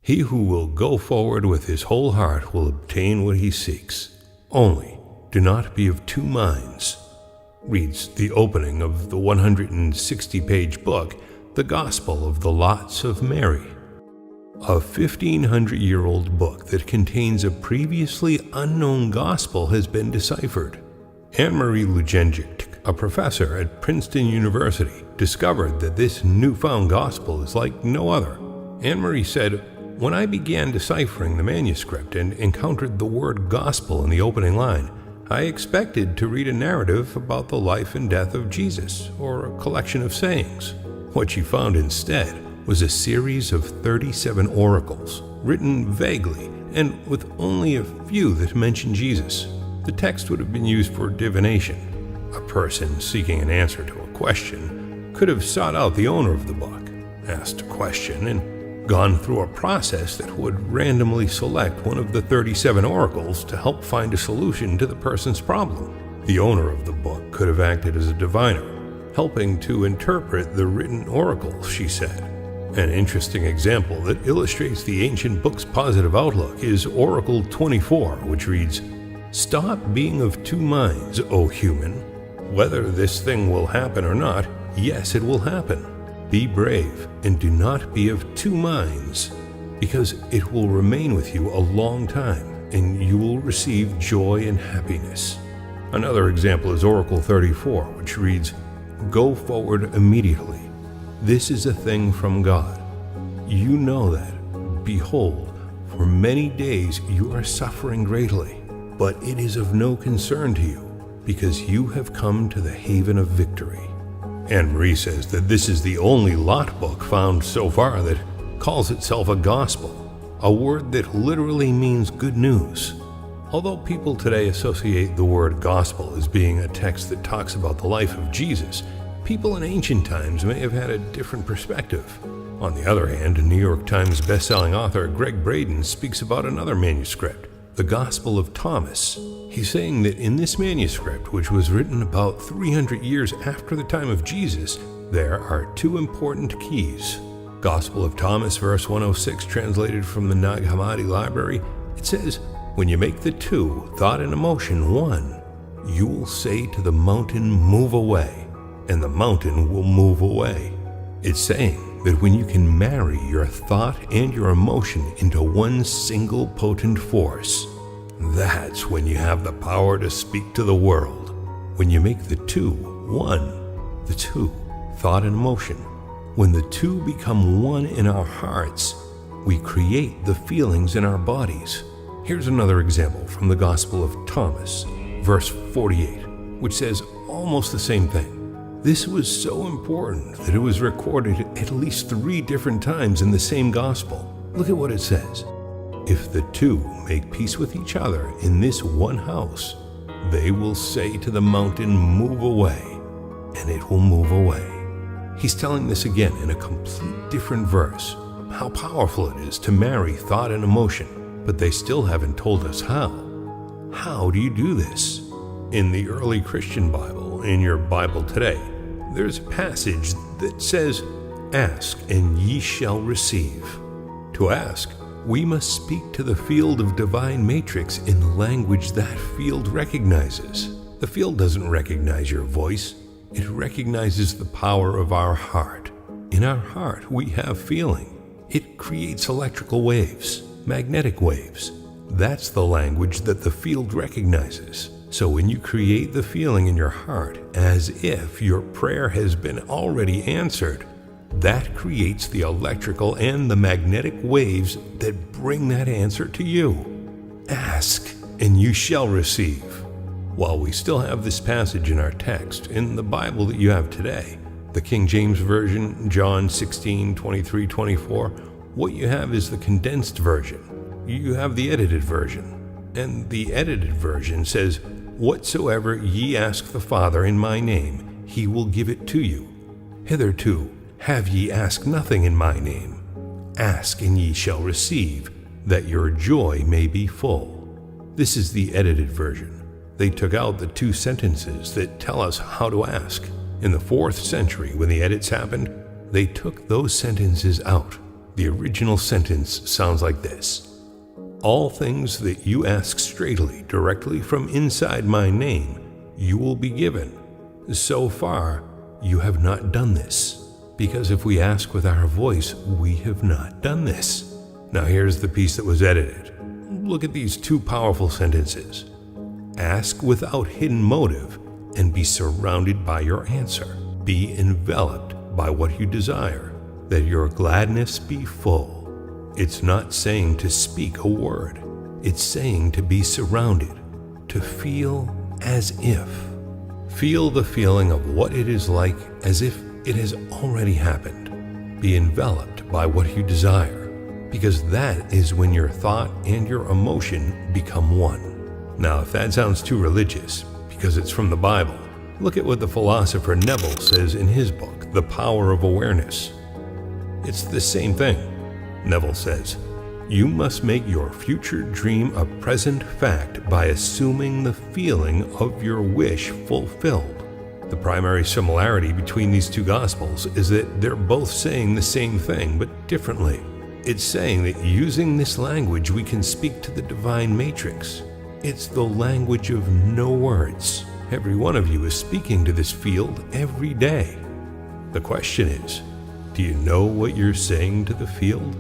He who will go forward with his whole heart will obtain what he seeks. Only do not be of two minds, reads the opening of the 160-page book, The Gospel of the Lots of Mary, a 1,500-year-old book that contains a previously unknown gospel has been deciphered. Anne-Marie Lujanjic, a professor at Princeton University, discovered that this newfound gospel is like no other. Anne-Marie said, "When I began deciphering the manuscript and encountered the word gospel in the opening line, I expected to read a narrative about the life and death of Jesus or a collection of sayings. What she found instead was a series of 37 oracles, written vaguely and with only a few that mention Jesus. The text would have been used for divination. A person seeking an answer to a question could have sought out the owner of the book, asked a question, and gone through a process that would randomly select one of the 37 oracles to help find a solution to the person's problem. The owner of the book could have acted as a diviner, helping to interpret the written oracles, she said. An interesting example that illustrates the ancient book's positive outlook is Oracle 24, which reads, "Stop being of two minds, O human. Whether this thing will happen or not, yes, it will happen. Be brave and do not be of two minds, because it will remain with you a long time, and you will receive joy and happiness." Another example is Oracle 34, which reads, "Go forward immediately. This is a thing from God. You know that, behold, for many days you are suffering greatly, but it is of no concern to you, because you have come to the haven of victory." Anne-Marie says that this is the only Lot book found so far that calls itself a gospel, a word that literally means good news. Although people today associate the word gospel as being a text that talks about the life of Jesus, people in ancient times may have had a different perspective. On the other hand, New York Times bestselling author Greg Braden speaks about another manuscript, the Gospel of Thomas. He's saying that in this manuscript, which was written about 300 years after the time of Jesus, there are two important keys. Gospel of Thomas, verse 106, translated from the Nag Hammadi Library, it says, "When you make the two, thought and emotion, one, you will say to the mountain, 'Move away,' and the mountain will move away." It's saying that when you can marry your thought and your emotion into one single potent force, that's when you have the power to speak to the world. When you make the two one, the two, thought and emotion, when the two become one in our hearts, we create the feelings in our bodies. Here's another example from the Gospel of Thomas, verse 48, which says almost the same thing. This was so important that it was recorded at least 3 different times in the same gospel. Look at what it says. "If the two make peace with each other in this one house, they will say to the mountain, 'Move away,' and it will move away." He's telling this again in a complete different verse. How powerful it is to marry thought and emotion, but they still haven't told us how. How do you do this? In the early Christian Bible, in your Bible today, there's a passage that says, "Ask and ye shall receive." To ask, we must speak to the field of divine matrix in the language that field recognizes. The field doesn't recognize your voice. It recognizes the power of our heart. In our heart, we have feeling. It creates electrical waves, magnetic waves. That's the language that the field recognizes. So when you create the feeling in your heart as if your prayer has been already answered, that creates the electrical and the magnetic waves that bring that answer to you. Ask, and you shall receive. While we still have this passage in our text, in the Bible that you have today, the King James Version, John 16:23-24, what you have is the condensed version. You have the edited version. And the edited version says, "Whatsoever ye ask the Father in my name, he will give it to you. Hitherto have ye asked nothing in my name. Ask and ye shall receive, that your joy may be full." This is the edited version. They took out the 2 sentences that tell us how to ask. In the 4th century, when the edits happened, they took those sentences out. The original sentence sounds like this: all things that you ask straightly directly from inside my name, you will be given. So far, you have not done this, because if we ask with our voice, we have not done this. Now here's the piece that was edited. Look at these two powerful sentences. Ask without hidden motive and be surrounded by your answer. Be enveloped by what you desire, that your gladness be full. It's not saying to speak a word. It's saying to be surrounded, to feel as if. Feel the feeling of what it is like as if it has already happened. Be enveloped by what you desire, because that is when your thought and your emotion become one. Now, if that sounds too religious, because it's from the Bible, look at what the philosopher Neville says in his book, The Power of Awareness. It's the same thing. Neville says, you must make your future dream a present fact by assuming the feeling of your wish fulfilled. The primary similarity between these two Gospels is that they're both saying the same thing, but differently. It's saying that using this language, we can speak to the divine matrix. It's the language of no words. Every one of you is speaking to this field every day. The question is, do you know what you're saying to the field?